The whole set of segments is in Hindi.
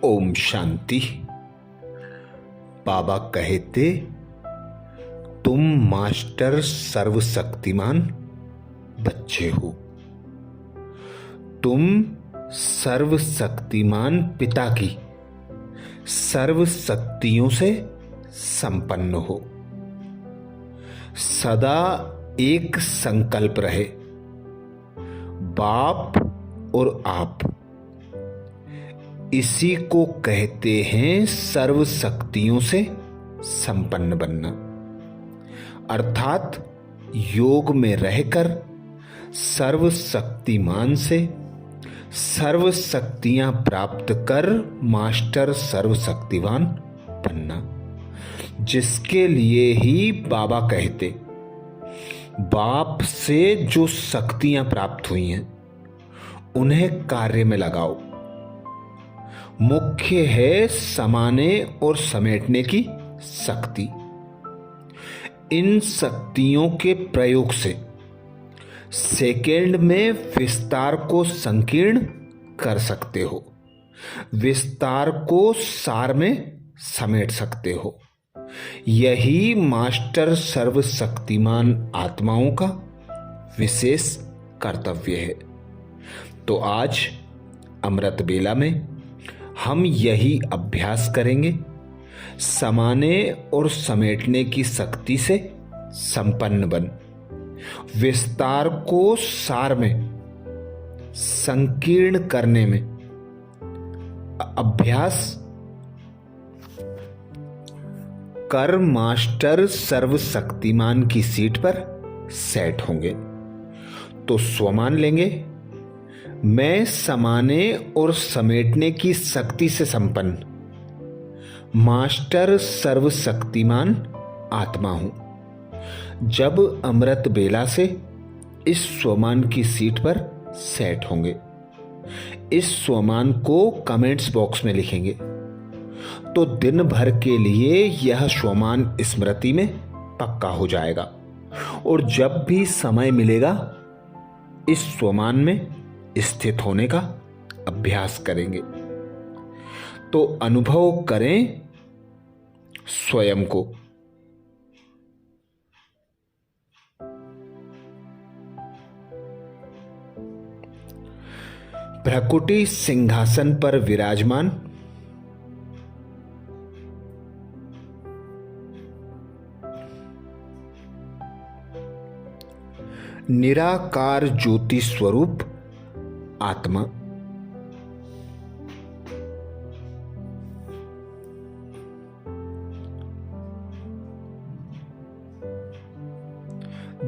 ओम शांति। बाबा कहते, तुम मास्टर सर्वशक्तिमान बच्चे हो। तुम सर्वशक्तिमान पिता की सर्व शक्तियों से संपन्न हो। सदा एक संकल्प रहे, बाप और आप। इसी को कहते हैं सर्व शक्तियों से संपन्न बनना, अर्थात योग में रहकर सर्व शक्तिमान से सर्व शक्तियां प्राप्त कर मास्टर सर्वशक्तिवान बनना, जिसके लिए ही बाबा कहते, बाप से जो शक्तियां प्राप्त हुई हैं उन्हें कार्य में लगाओ। मुख्य है समाने और समेटने की शक्ति। इन शक्तियों के प्रयोग से सेकेंड में विस्तार को संकीर्ण कर सकते हो, विस्तार को सार में समेट सकते हो। यही मास्टर सर्वशक्तिमान आत्माओं का विशेष कर्तव्य है। तो आज अमृत बेला में हम यही अभ्यास करेंगे, समाने और समेटने की शक्ति से संपन्न बन, विस्तार को सार में संकीर्ण करने में अभ्यास कर मास्टर सर्वशक्तिमान की सीट पर सेट होंगे। तो स्वमान लेंगे, मैं समाने और समेटने की शक्ति से संपन्न मास्टर सर्वशक्तिमान आत्मा हूं। जब अमृत बेला से इस स्वमान की सीट पर सेट होंगे, इस स्वमान को कमेंट्स बॉक्स में लिखेंगे, तो दिन भर के लिए यह स्वमान स्मृति में पक्का हो जाएगा। और जब भी समय मिलेगा इस स्वमान में स्थित होने का अभ्यास करेंगे। तो अनुभव करें स्वयं को। भ्रकुटी सिंहासन पर विराजमान निराकार ज्योति स्वरूप आत्मा,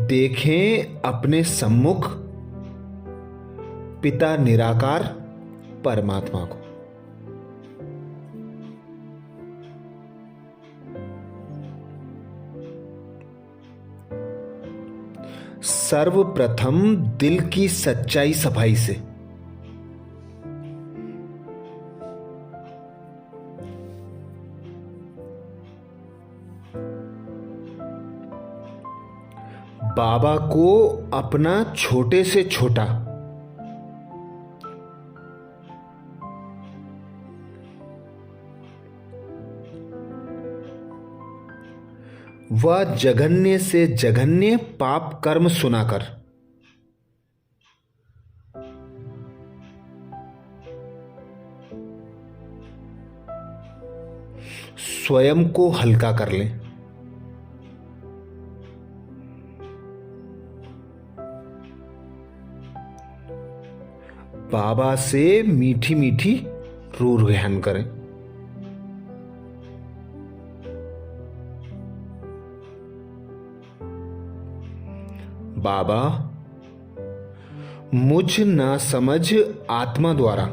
देखें अपने सम्मुख पिता निराकार परमात्मा को। सर्वप्रथम दिल की सच्चाई सफाई से बाबा को अपना छोटे से छोटा व जघन्य से जघन्य पाप कर्म सुनाकर स्वयं को हल्का कर लें। बाबा से मीठी मीठी रूह ग्रहण करें। बाबा, मुझ ना समझ आत्मा द्वारा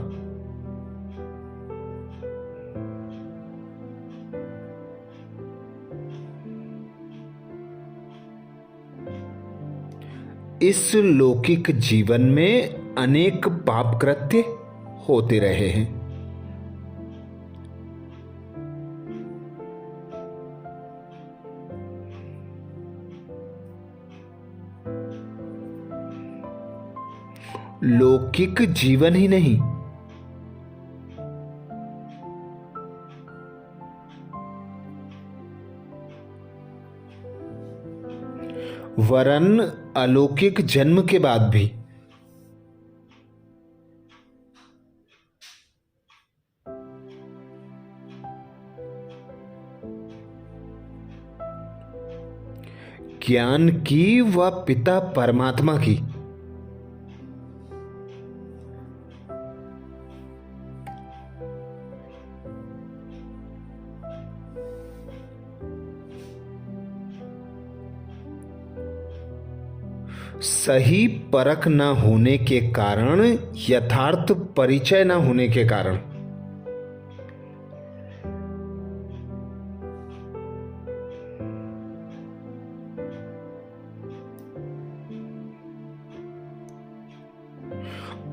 इस लौकिक जीवन में अनेक पाप कृत्य होते रहे हैं। लौकिक जीवन ही नहीं, वरन अलौकिक जन्म के बाद भी। ज्ञान की व पिता परमात्मा की। सही परख न होने के कारण, यथार्थ परिचय न होने के कारण।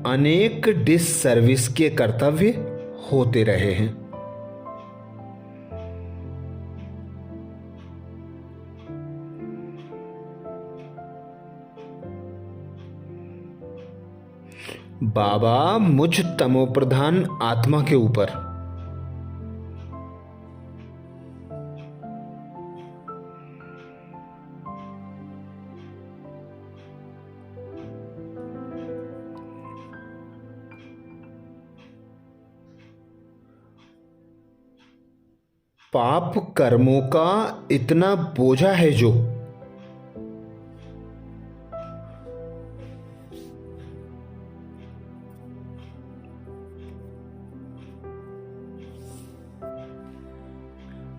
अनेक डिससर्विस के कर्तव्य होते रहे हैं। बाबा मुझ तमोप्रधान आत्मा के ऊपर पाप कर्मों का इतना बोझा है जो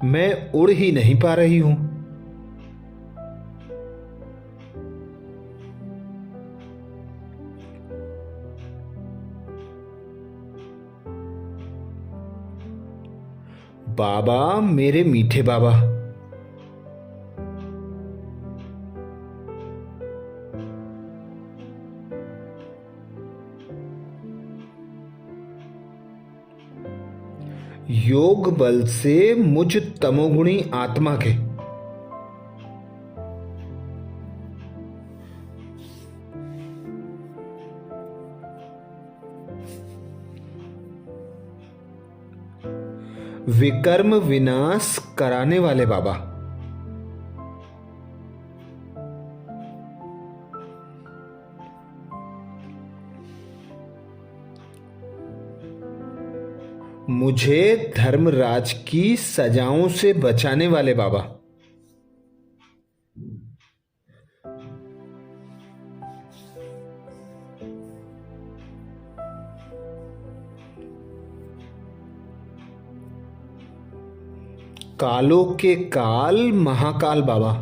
मैं उड़ ही नहीं पा रही हूं। बाबा मेरे मीठे बाबा, योग बल से मुझ तमोगुणी आत्मा के विकर्म विनाश कराने वाले बाबा, मुझे धर्मराज की सजाओं से बचाने वाले बाबा, कालों के काल महाकाल बाबा,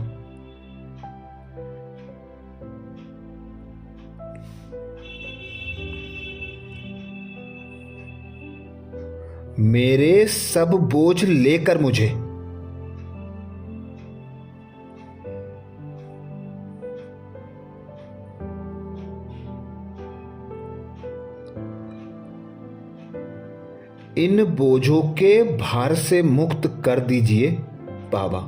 मेरे सब बोझ लेकर मुझे इन बोझों के भार से मुक्त कर दीजिए बाबा।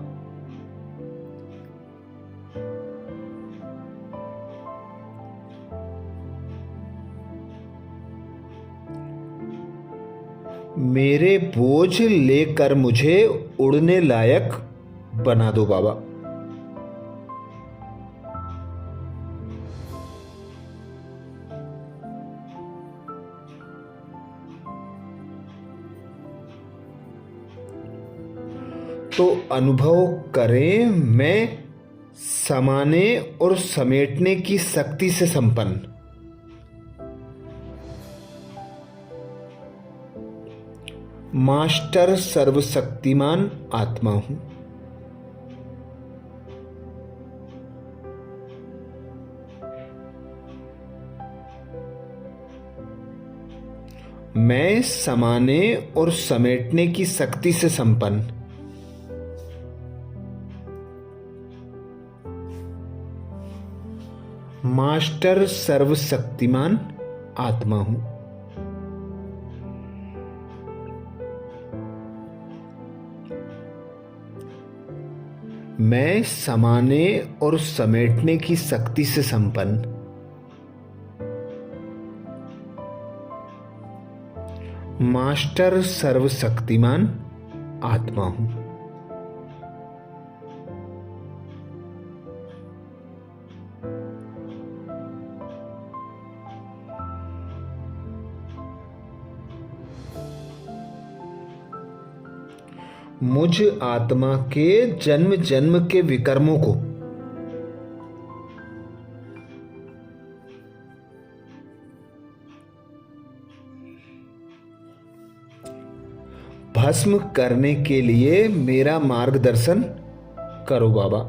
मेरे बोझ लेकर मुझे उड़ने लायक बना दो बाबा। तो अनुभव करें मैं समाने और समेटने की शक्ति से संपन्न मास्टर सर्वशक्तिमान आत्मा हूं। मैं समाने और समेटने की शक्ति से संपन्न मास्टर सर्वशक्तिमान आत्मा हूं। मैं समाने और समेटने की शक्ति से संपन्न मास्टर सर्वशक्तिमान आत्मा हूं। मुझ आत्मा के जन्म जन्म के विकर्मों को भस्म करने के लिए मेरा मार्गदर्शन करो बाबा।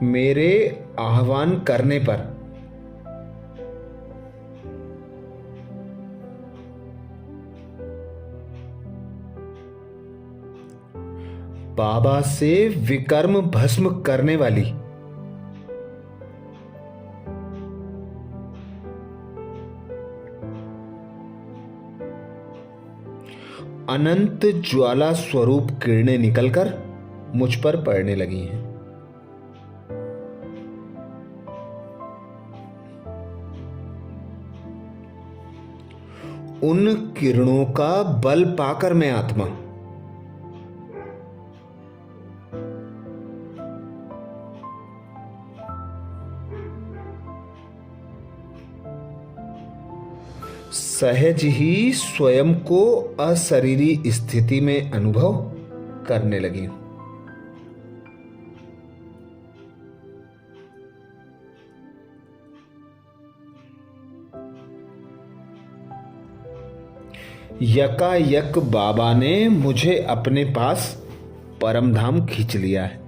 मेरे आह्वान करने पर बाबा से विकर्म भस्म करने वाली अनंत ज्वाला स्वरूप किरणें निकलकर मुझ पर पड़ने लगी हैं। उन किरणों का बल पाकर मैं आत्मा सहज ही स्वयं को अशरीरी स्थिति में अनुभव करने लगी हूं। यकायक बाबा ने मुझे अपने पास परमधाम खींच लिया है।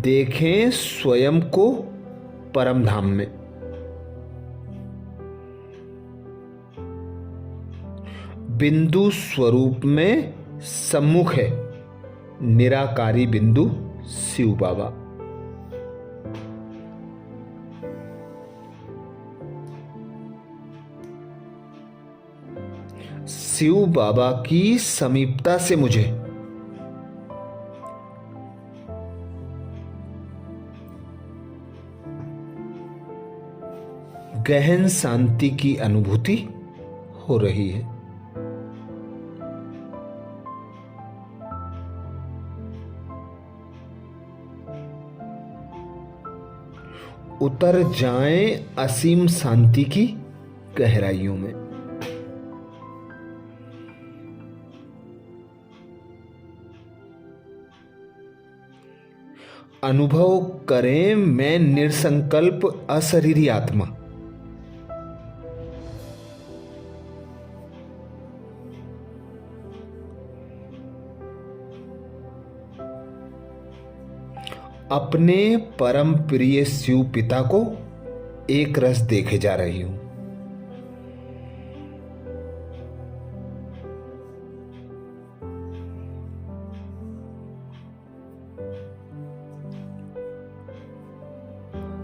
देखें स्वयं को परमधाम में। बिंदु स्वरूप में सम्मुख है निराकारी बिंदु शिव बाबा। शिव बाबा की समीपता से मुझे गहन शांति की अनुभूति हो रही है। उतर जाएं असीम शांति की गहराइयों में। अनुभव करें मैं निरसंकल्प अशरीरी आत्मा। अपने परम प्रिय शिव पिता को एक रस देखे जा रही हूं।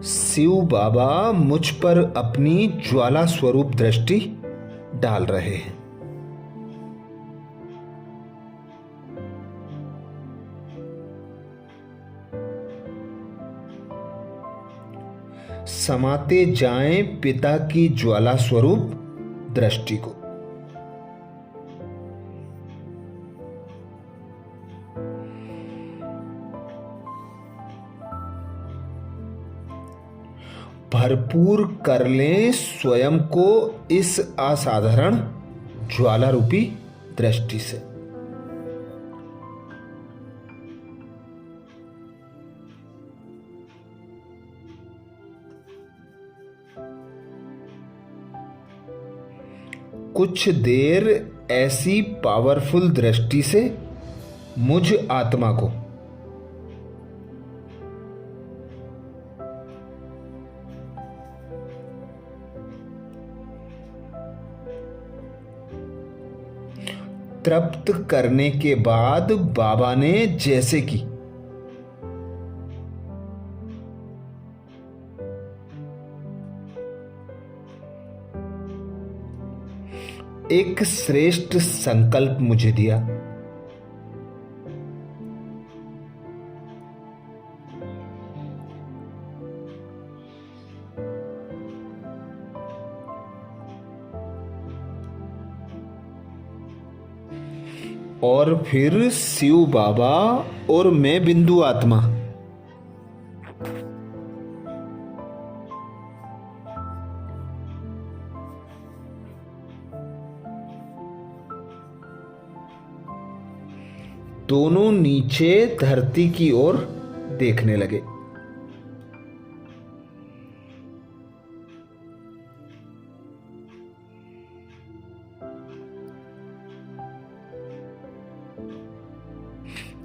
शिव बाबा मुझ पर अपनी ज्वाला स्वरूप दृष्टि डाल रहे हैं। समाते जाएं पिता की ज्वाला स्वरूप दृष्टि को। भरपूर कर लें स्वयं को इस असाधारण ज्वाला रूपी दृष्टि से। कुछ देर ऐसी पावरफुल दृष्टि से मुझ आत्मा को तृप्त करने के बाद बाबा ने जैसे कि एक श्रेष्ठ संकल्प मुझे दिया। और फिर शिव बाबा और मैं बिंदु आत्मा। दोनों नीचे धरती की ओर देखने लगे।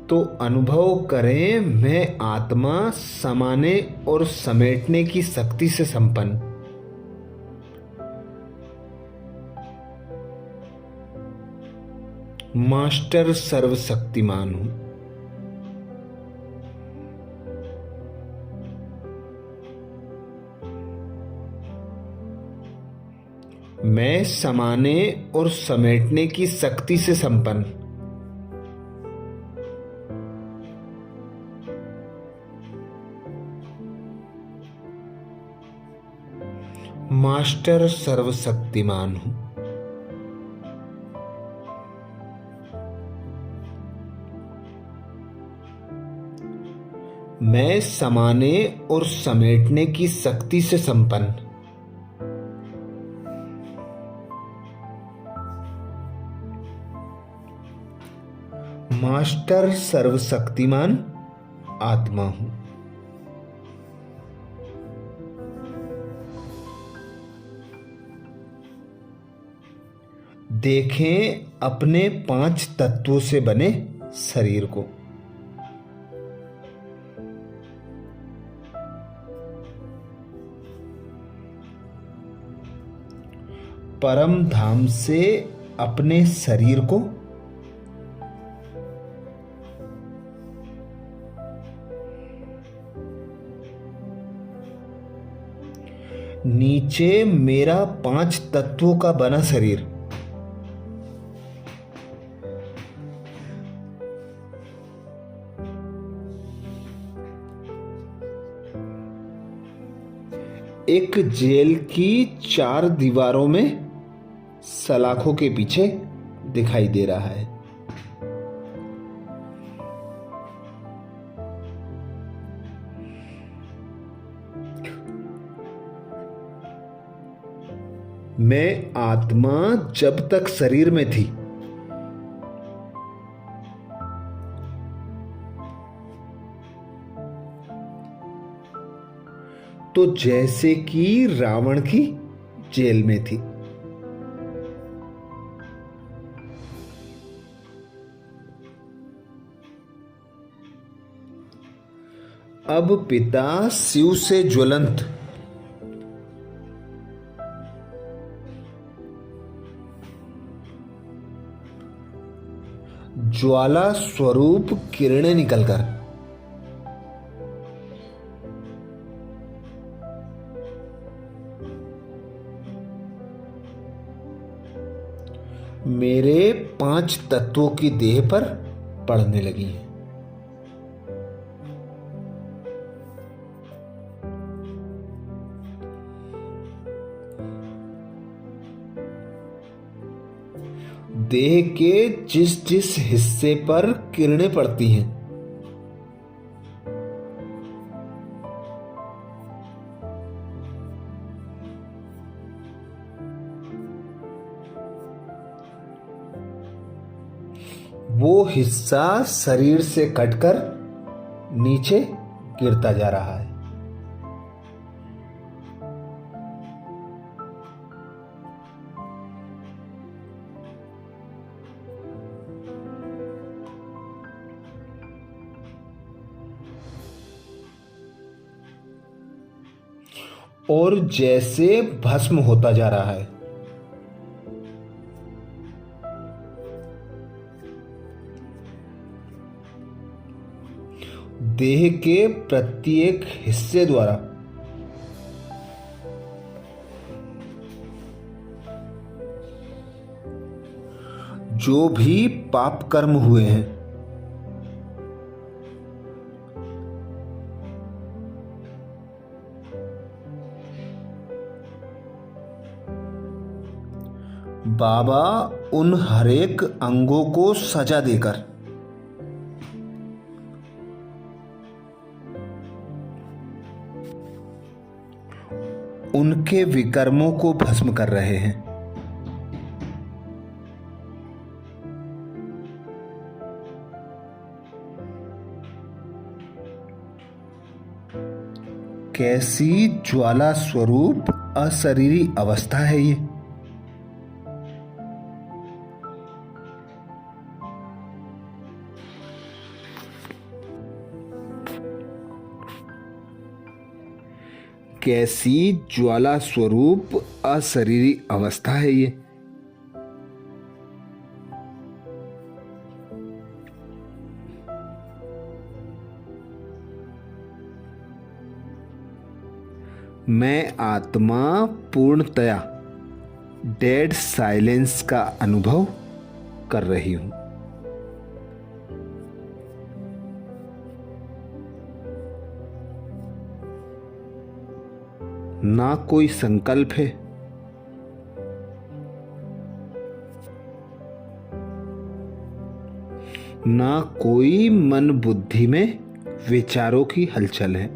तो अनुभव करें, मैं आत्मा समाने और समेटने की शक्ति से संपन्न, मास्टर सर्वशक्तिमान हूं। मैं समाने और समेटने की शक्ति से संपन्न, मास्टर सर्वशक्तिमान हूं। मैं समाने और समेटने की शक्ति से संपन्न, मास्टर सर्वशक्तिमान आत्मा हूं। देखें अपने 5 तत्वों से बने शरीर को। परम धाम से अपने शरीर को नीचे मेरा 5 तत्वों का बना शरीर, एक जेल की 4 दीवारों में सलाखों के पीछे दिखाई दे रहा है। मैं आत्मा जब तक शरीर में थी, तो जैसे कि रावण की जेल में थी। अब पिता शिव से ज्वलंत ज्वाला स्वरूप किरणें निकलकर मेरे 5 तत्वों की देह पर पड़ने लगी हैं। देह के जिस जिस हिस्से पर किरणें पड़ती हैं, वो हिस्सा शरीर से कटकर नीचे गिरता जा रहा है। और जैसे भस्म होता जा रहा है। देह के प्रत्येक हिस्से द्वारा जो भी पाप कर्म हुए हैं, बाबा उन हरेक अंगों को सजा देकर उनके विकर्मों को भस्म कर रहे हैं। कैसी ज्वाला स्वरूप अशरीरी अवस्था है ये। कैसी ज्वाला स्वरूप अशरीरी अवस्था है ये। मैं आत्मा पूर्णतया डेड साइलेंस का अनुभव कर रही हूं। ना कोई संकल्प है, ना कोई मन बुद्धि में विचारों की हलचल है।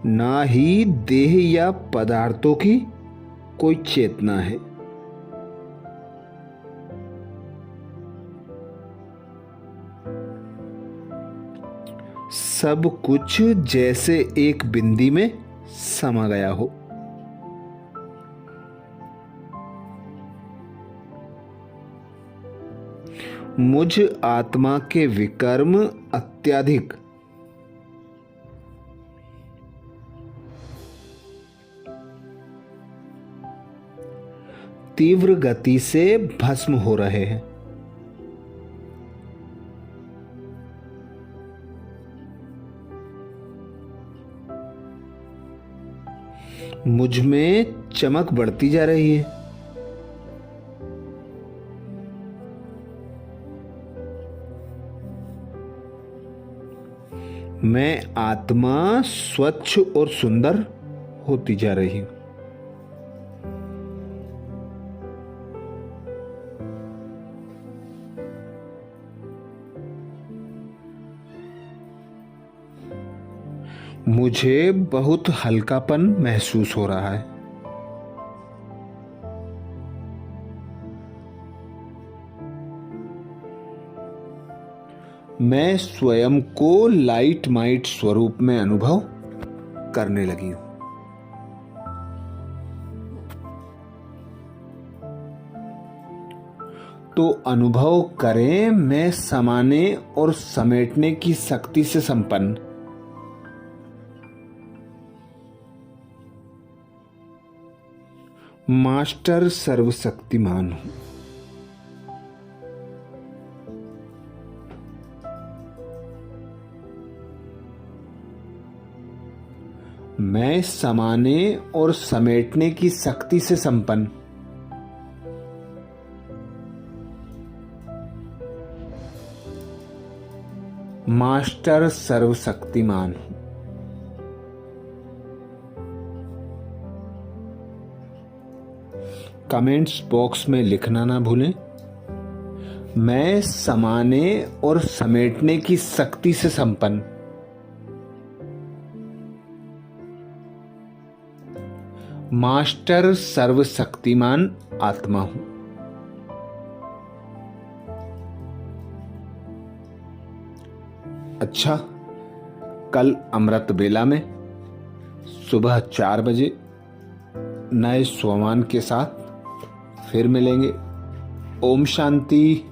ना ही देह या पदार्थों की कोई चेतना है। सब कुछ जैसे एक बिंदी में समा गया हो। मुझ आत्मा के विकर्म अत्यधिक तीव्र गति से भस्म हो रहे हैं। मुझ में चमक बढ़ती जा रही है। मैं आत्मा स्वच्छ और सुंदर होती जा रही हूं। मुझे बहुत हल्कापन महसूस हो रहा है। मैं स्वयं को लाइट माइट स्वरूप में अनुभव करने लगी हूं। तो अनुभव करें, मैं समाने और समेटने की शक्ति से संपन्न मास्टर सर्वशक्तिमान हूं। मैं समाने और समेटने की शक्ति से संपन्न मास्टर सर्वशक्तिमान हूं। कमेंट्स बॉक्स में लिखना ना भूलें, मैं समाने और समेटने की शक्ति से संपन्न मास्टर सर्वशक्तिमान आत्मा हूं। अच्छा, कल अमृत बेला में सुबह 4 बजे नए स्वमान के साथ फिर मिलेंगे। ओम शांति।